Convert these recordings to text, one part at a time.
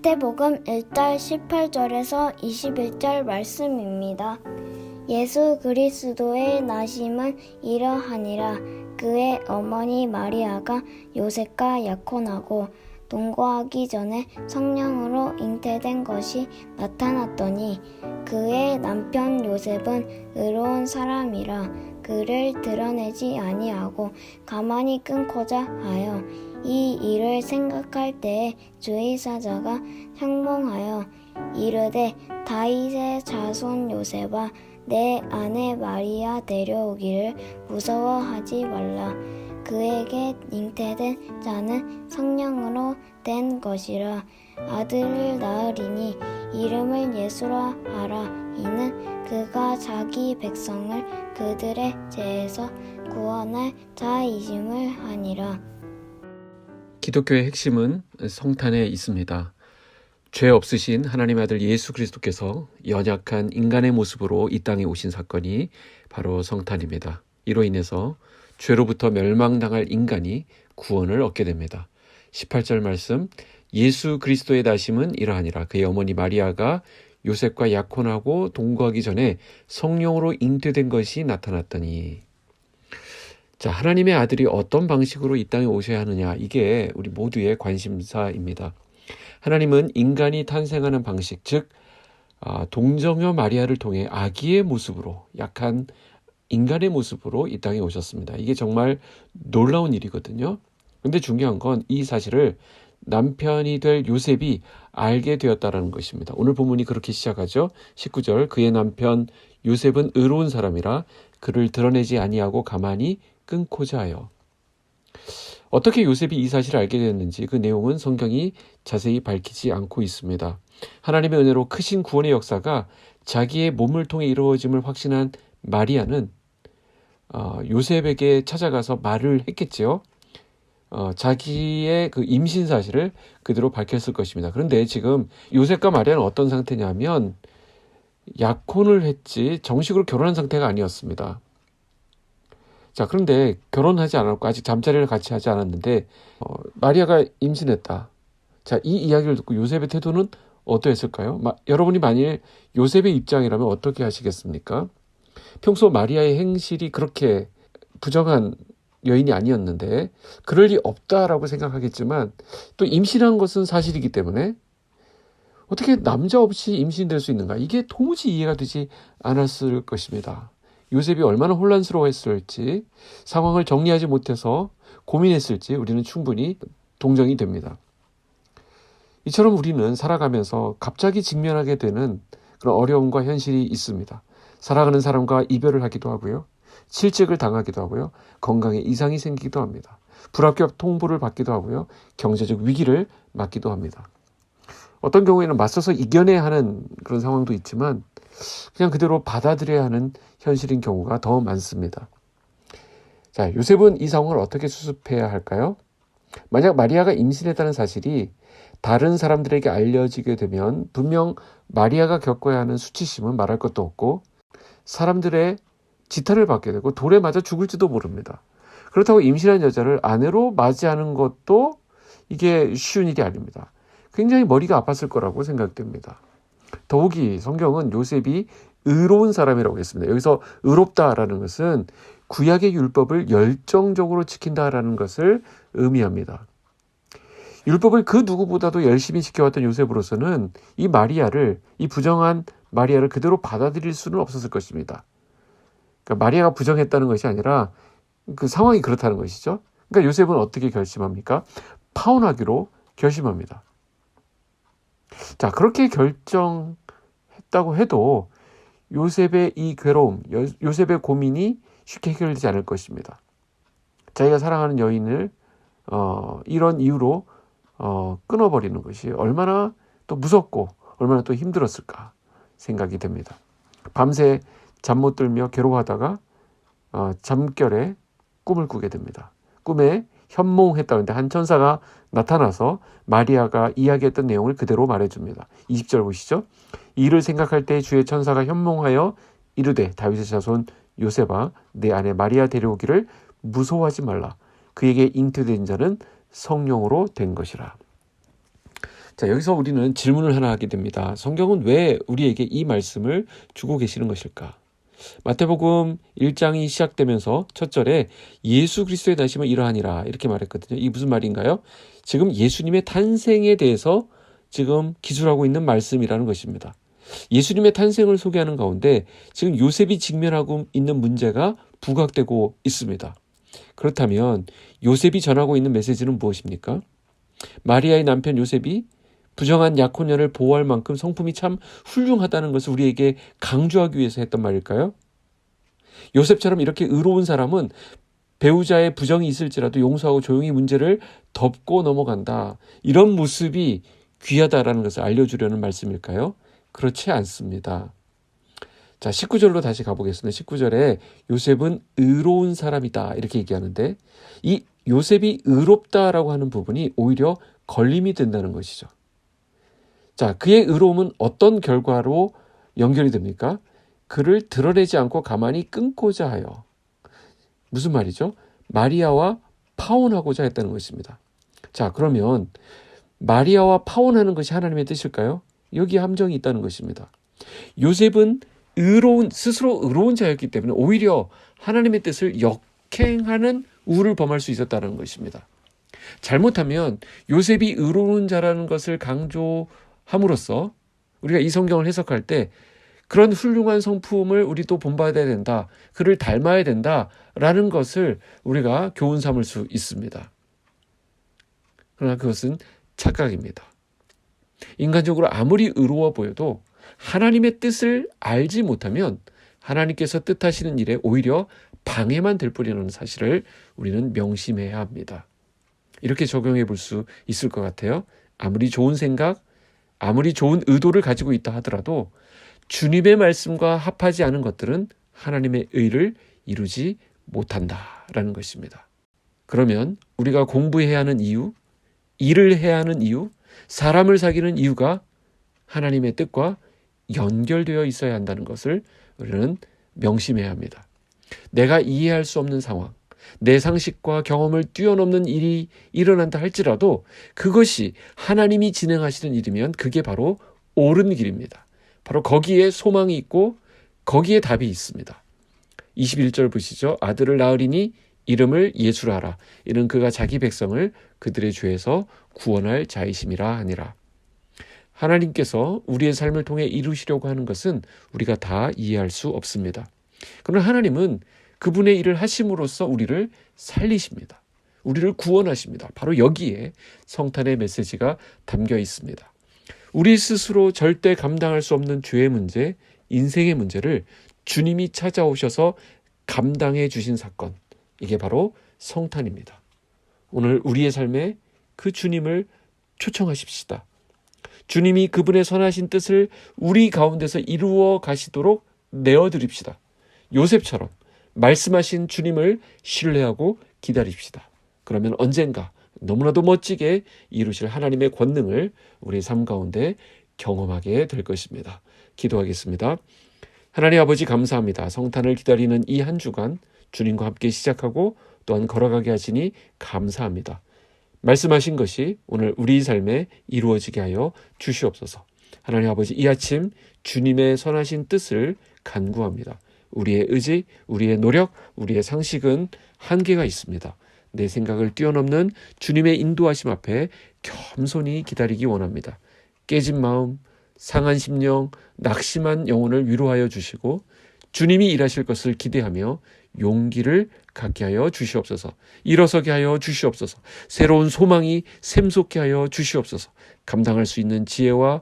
마태복음 1장 18절에서 21절 말씀입니다. 예수 그리스도의 나심은 이러하니라. 그의 어머니 마리아가 요셉과 약혼하고 동거하기 전에 성령으로 잉태된 것이 나타났더니 그의 남편 요셉은 의로운 사람이라 그를 드러내지 아니하고 가만히 끊고자 하여 이 일을 생각할 때에 주의 사자가 형몽하여 이르되 다윗의 자손 요셉아 내 아내 마리아 데려오기를 무서워하지 말라. 그에게 잉태된 자는 성령으로 된 것이라. 아들을 낳으리니 이름을 예수라 하라. 이는 그가 자기 백성을 그들의 죄에서 구원할 자이심을 하니라. 기독교의 핵심은 성탄에 있습니다. 죄 없으신 하나님의 아들 예수 그리스도께서 연약한 인간의 모습으로 이 땅에 오신 사건이 바로 성탄입니다. 이로 인해서 죄로부터 멸망당할 인간이 구원을 얻게 됩니다. 18절 말씀, 예수 그리스도의 나심은 이러하니라. 그의 어머니 마리아가 요셉과 약혼하고 동거하기 전에 성령으로 잉태된 것이 나타났더니. 자, 하나님의 아들이 어떤 방식으로 이 땅에 오셔야 하느냐, 이게 우리 모두의 관심사입니다. 하나님은 인간이 탄생하는 방식, 즉 동정녀 마리아를 통해 아기의 모습으로, 약한 인간의 모습으로 이 땅에 오셨습니다. 이게 정말 놀라운 일이거든요. 근데 중요한 건 이 사실을 남편이 될 요셉이 알게 되었다는 것입니다. 오늘 본문이 그렇게 시작하죠. 19절, 그의 남편 요셉은 의로운 사람이라 그를 드러내지 아니하고 가만히 끊고자 하여. 어떻게 요셉이 이 사실을 알게 됐는지 그 내용은 성경이 자세히 밝히지 않고 있습니다. 하나님의 은혜로 크신 구원의 역사가 자기의 몸을 통해 이루어짐을 확신한 마리아는 요셉에게 찾아가서 말을 했겠지요. 자기의 그 임신 사실을 그대로 밝혔을 것입니다. 그런데 지금 요셉과 마리아는 어떤 상태냐면 약혼을 했지 정식으로 결혼한 상태가 아니었습니다. 자, 그런데 결혼하지 않았고 아직 잠자리를 같이 하지 않았는데 마리아가 임신했다. 자, 이 이야기를 듣고 요셉의 태도는 어떠했을까요? 여러분이 만일 요셉의 입장이라면 어떻게 하시겠습니까? 평소 마리아의 행실이 그렇게 부정한 여인이 아니었는데 그럴 리 없다라고 생각하겠지만 또 임신한 것은 사실이기 때문에 어떻게 남자 없이 임신될 수 있는가? 이게 도무지 이해가 되지 않았을 것입니다. 요셉이 얼마나 혼란스러워했을지, 상황을 정리하지 못해서 고민했을지 우리는 충분히 동정이 됩니다. 이처럼 우리는 살아가면서 갑자기 직면하게 되는 그런 어려움과 현실이 있습니다. 사랑하는 사람과 이별을 하기도 하고요. 실직을 당하기도 하고요. 건강에 이상이 생기기도 합니다. 불합격 통보를 받기도 하고요. 경제적 위기를 맞기도 합니다. 어떤 경우에는 맞서서 이겨내야 하는 그런 상황도 있지만 그냥 그대로 받아들여야 하는 현실인 경우가 더 많습니다. 자, 요셉은 이 상황을 어떻게 수습해야 할까요? 만약 마리아가 임신했다는 사실이 다른 사람들에게 알려지게 되면 분명 마리아가 겪어야 하는 수치심은 말할 것도 없고 사람들의 지탄을 받게 되고 돌에 맞아 죽을지도 모릅니다. 그렇다고 임신한 여자를 아내로 맞이하는 것도 이게 쉬운 일이 아닙니다. 굉장히 머리가 아팠을 거라고 생각됩니다. 더욱이 성경은 요셉이 의로운 사람이라고 했습니다. 여기서 의롭다라는 것은 구약의 율법을 열정적으로 지킨다라는 것을 의미합니다. 율법을 그 누구보다도 열심히 지켜왔던 요셉으로서는 이 마리아를, 이 부정한 마리아를 그대로 받아들일 수는 없었을 것입니다. 그러니까 마리아가 부정했다는 것이 아니라 그 상황이 그렇다는 것이죠. 그러니까 요셉은 어떻게 결심합니까? 파혼하기로 결심합니다. 자, 그렇게 결정했다고 해도 요셉의 이 괴로움, 요셉의 고민이 쉽게 해결되지 않을 것입니다. 자기가 사랑하는 여인을 이런 이유로 끊어버리는 것이 얼마나 또 무섭고 얼마나 또 힘들었을까 생각이 됩니다. 밤새 잠 못 들며 괴로워하다가 잠결에 꿈을 꾸게 됩니다. 꿈에 현몽했다는데 한 천사가 나타나서 마리아가 이야기했던 내용을 그대로 말해줍니다. 20절 보시죠. 이 일을 생각할 때 주의 천사가 현몽하여 이르되 다윗의 자손 요셉아 내 아내 마리아 데려오기를 무서워하지 말라. 그에게 잉태된 자는 성령으로 된 것이라. 자, 여기서 우리는 질문을 하나 하게 됩니다. 성경은 왜 우리에게 이 말씀을 주고 계시는 것일까? 마태복음 1장이 시작되면서 첫 절에 예수 그리스도의 나심은 이러하니라 이렇게 말했거든요. 이게 무슨 말인가요? 지금 예수님의 탄생에 대해서 지금 기술하고 있는 말씀이라는 것입니다. 예수님의 탄생을 소개하는 가운데 지금 요셉이 직면하고 있는 문제가 부각되고 있습니다. 그렇다면 요셉이 전하고 있는 메시지는 무엇입니까? 마리아의 남편 요셉이 부정한 약혼녀를 보호할 만큼 성품이 참 훌륭하다는 것을 우리에게 강조하기 위해서 했던 말일까요? 요셉처럼 이렇게 의로운 사람은 배우자의 부정이 있을지라도 용서하고 조용히 문제를 덮고 넘어간다. 이런 모습이 귀하다라는 것을 알려주려는 말씀일까요? 그렇지 않습니다. 자, 19절로 다시 가보겠습니다. 19절에 요셉은 의로운 사람이다 이렇게 얘기하는데 이 요셉이 의롭다라고 하는 부분이 오히려 걸림이 된다는 것이죠. 자, 그의 의로움은 어떤 결과로 연결이 됩니까? 그를 드러내지 않고 가만히 끊고자 하여. 무슨 말이죠? 마리아와 파혼하고자 했다는 것입니다. 자, 그러면 마리아와 파혼하는 것이 하나님의 뜻일까요? 여기에 함정이 있다는 것입니다. 요셉은 스스로 의로운 자였기 때문에 오히려 하나님의 뜻을 역행하는 우를 범할 수 있었다는 것입니다. 잘못하면 요셉이 의로운 자라는 것을 강조함으로써 우리가 이 성경을 해석할 때 그런 훌륭한 성품을 우리도 본받아야 된다, 그를 닮아야 된다라는 것을 우리가 교훈 삼을 수 있습니다. 그러나 그것은 착각입니다. 인간적으로 아무리 의로워 보여도 하나님의 뜻을 알지 못하면 하나님께서 뜻하시는 일에 오히려 방해만 될 뿐이라는 사실을 우리는 명심해야 합니다. 이렇게 적용해 볼 수 있을 것 같아요. 아무리 좋은 생각, 아무리 좋은 의도를 가지고 있다 하더라도 주님의 말씀과 합하지 않은 것들은 하나님의 의를 이루지 못한다라는 것입니다. 그러면 우리가 공부해야 하는 이유, 일을 해야 하는 이유, 사람을 사귀는 이유가 하나님의 뜻과 연결되어 있어야 한다는 것을 우리는 명심해야 합니다. 내가 이해할 수 없는 상황, 내 상식과 경험을 뛰어넘는 일이 일어난다 할지라도 그것이 하나님이 진행하시는 일이면 그게 바로 옳은 길입니다. 바로 거기에 소망이 있고 거기에 답이 있습니다. 21절 보시죠. 아들을 낳으리니 이름을 예수라 하라. 이는 그가 자기 백성을 그들의 죄에서 구원할 자이심이라 하니라. 하나님께서 우리의 삶을 통해 이루시려고 하는 것은 우리가 다 이해할 수 없습니다. 그러나 하나님은 그분의 일을 하심으로써 우리를 살리십니다. 우리를 구원하십니다. 바로 여기에 성탄의 메시지가 담겨 있습니다. 우리 스스로 절대 감당할 수 없는 죄의 문제, 인생의 문제를 주님이 찾아오셔서 감당해 주신 사건, 이게 바로 성탄입니다. 오늘 우리의 삶에 그 주님을 초청하십시다. 주님이 그분의 선하신 뜻을 우리 가운데서 이루어 가시도록 내어드립시다. 요셉처럼 말씀하신 주님을 신뢰하고 기다립시다. 그러면 언젠가 너무나도 멋지게 이루실 하나님의 권능을 우리 삶 가운데 경험하게 될 것입니다. 기도하겠습니다. 하나님 아버지 감사합니다. 성탄을 기다리는 이 한 주간 주님과 함께 시작하고 또한 걸어가게 하시니 감사합니다. 말씀하신 것이 오늘 우리 삶에 이루어지게 하여 주시옵소서. 하나님 아버지 이 아침 주님의 선하신 뜻을 간구합니다. 우리의 의지, 우리의 노력, 우리의 상식은 한계가 있습니다. 내 생각을 뛰어넘는 주님의 인도하심 앞에 겸손히 기다리기 원합니다. 깨진 마음, 상한 심령, 낙심한 영혼을 위로하여 주시고 주님이 일하실 것을 기대하며 용기를 갖게 하여 주시옵소서. 일어서게 하여 주시옵소서. 새로운 소망이 샘솟게 하여 주시옵소서. 감당할 수 있는 지혜와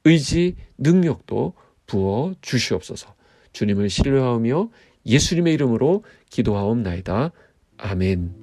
의지, 능력도 부어 주시옵소서. 주님을 신뢰하며 예수님의 이름으로 기도하옵나이다. 아멘.